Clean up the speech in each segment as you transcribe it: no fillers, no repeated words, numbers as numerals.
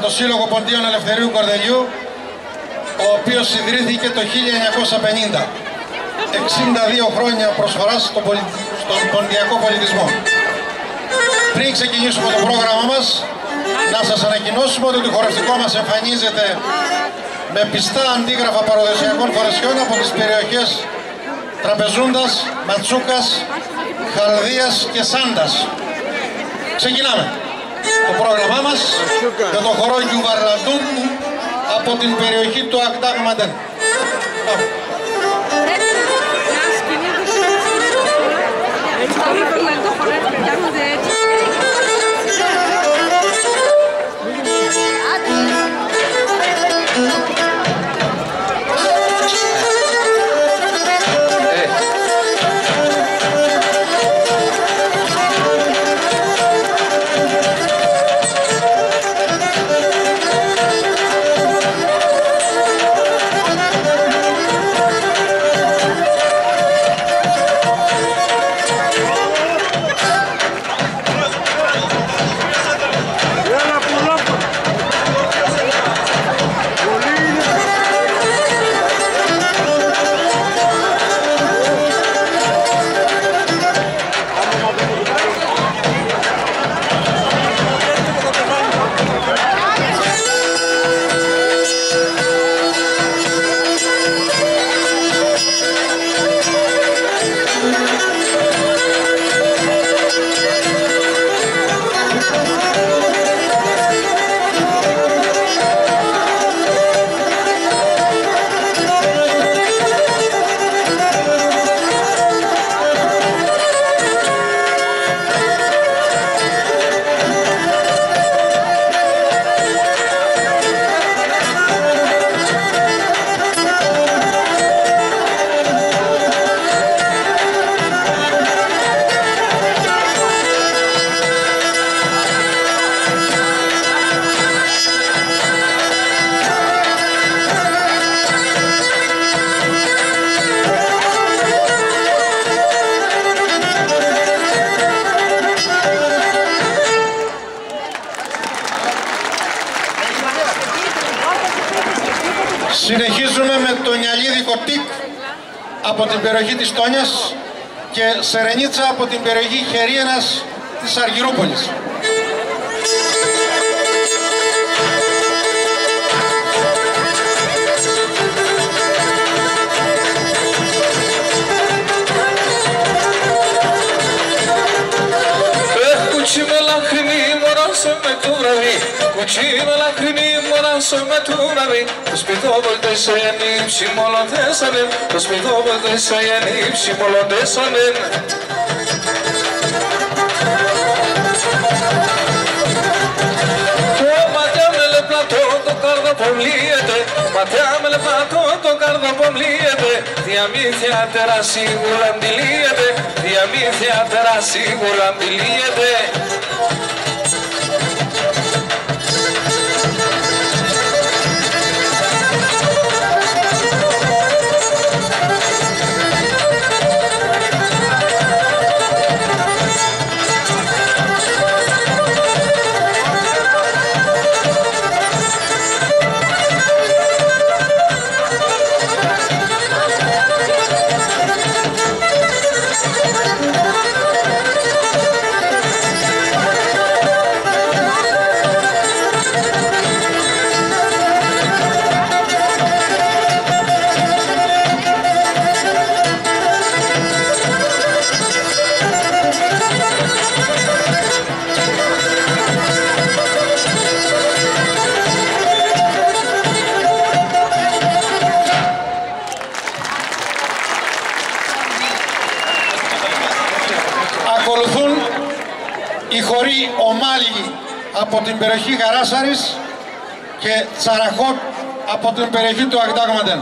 το Σύλλογο Ποντίων Ελευθερίου Κορδελιού, ο οποίος ιδρύθηκε το 1950. 62 χρόνια προσφοράς στον ποντιακό πολιτισμό. Πριν ξεκινήσουμε το πρόγραμμα μας, να σας ανακοινώσουμε ότι το χορευτικό μας εμφανίζεται με πιστά αντίγραφα παραδοσιακών φορεσιών από τις περιοχές Τραπεζούντας, Ματσούκας, Χαλδίας και Σάντας. Ξεκινάμε το πρόγραμμά μας με το χορό Γιουβαρλαντούν από την περιοχή του Ακτάγμαντεν. Συνεχίζουμε με το νιαλίδικο τικ από την περιοχή της Τόνιας και Σερενίτσα από την περιοχή Χερίενας της Αργυρούπολης. Κουτσί με λαχρινή μωράσω με του βραβή. Το σπιτό βολτέσα η ανήψη μόλον θέσανεν. Το σπιτό βολτέσα η ανήψη μόλον θέσανεν. Το ματιά με λεπλατώ το καρδοπομλίεται. Ματιά με λεπλατώ το καρδοπομλίεται. Διαμύθια τέρα σίγουρα αντιλύεται. Διαμύθια τέρα σίγουρα αντιλύεται. Ακολουθούν οι χοροί Ομάλοι από την περιοχή Γαράσαρης και Τσαραχότ από την περιοχή του Ακτάγμαντεν.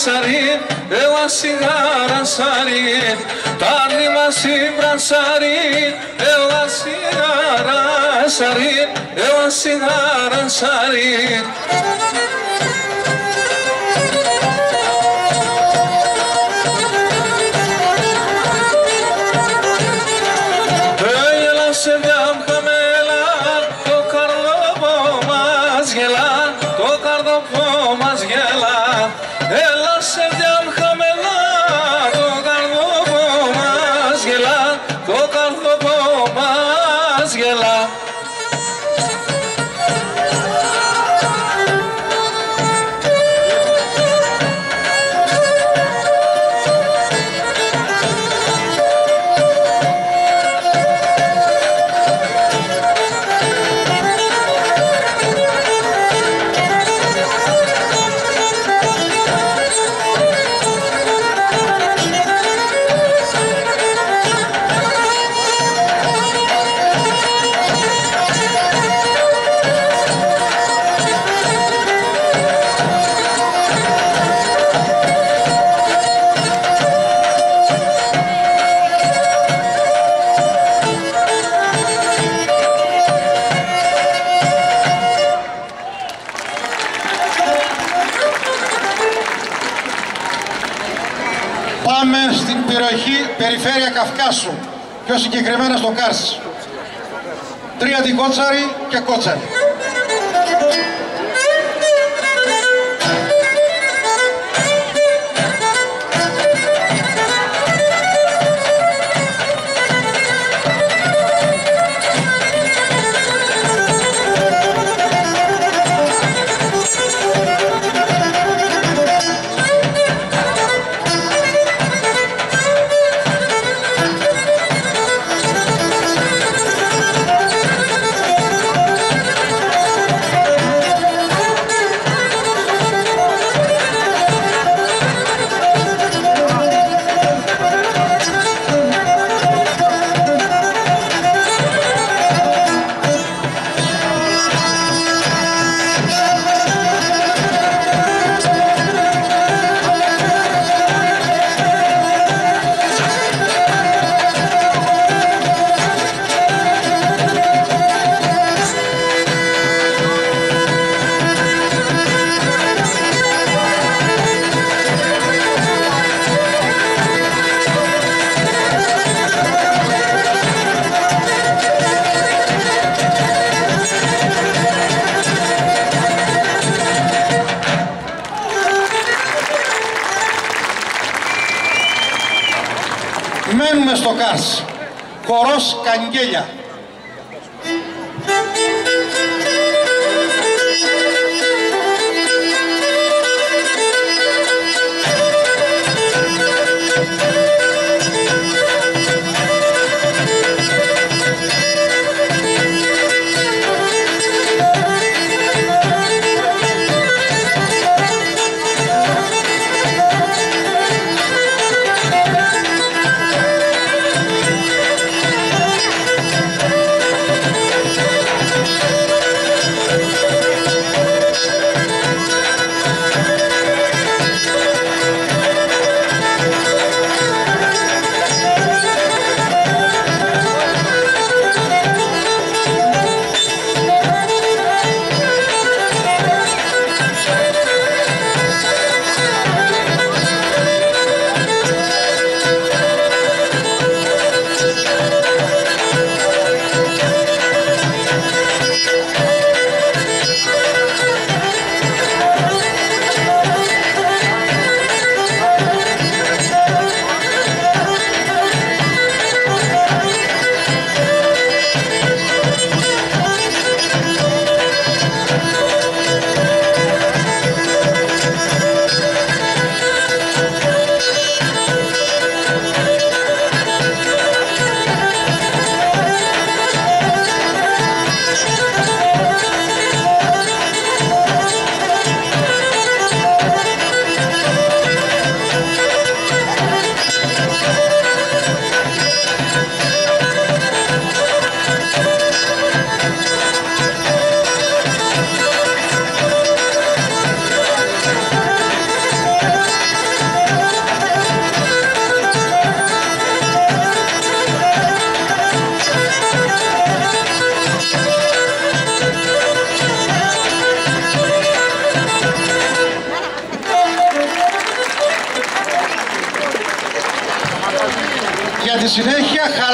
σαρίν, έλα σιγάρα σαρίν, τα νήμα σύμπρα σαρίν, έλα σιγάρα σαρίν, έλα σιγάρα σαρίν. Έλα σε διάμ χαμέλα, το καρδόπο μας γελά, το καρδόπο μας γελά. Έλα σε διάμ χαμέλα, το καρδόπο μας γελά, το καρδόπο μας γελά. Πάμε στην περιφέρεια Καυκάσου, πιο συγκεκριμένα στο Κάρς. Τρίαντι Κότσαρη και Κότσαρη. Μένουμε στο Κάρς. Χορός Καγγέλια.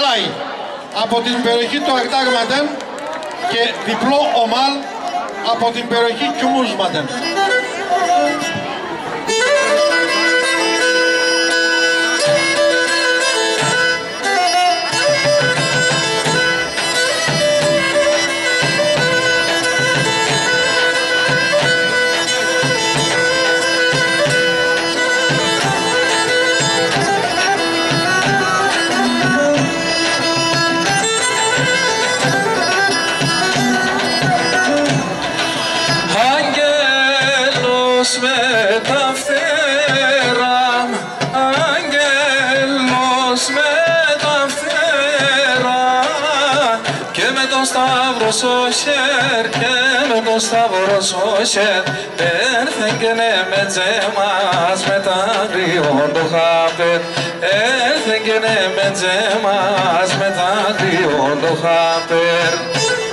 Καλάι από την περιοχή του Ακτάγματεν και διπλό ομάλ από την περιοχή Κιουμούσματεν. Με τα φτερά, άγγελος με τα φτερά και με τον σταύρο στο χέρ, και με τον σταύρο στο χέρ έρθεγγενε με τζέμας με τα αγριόν το χάπερ, έρθεγγενε με τζέμας με τα αγριόν το χάπερ.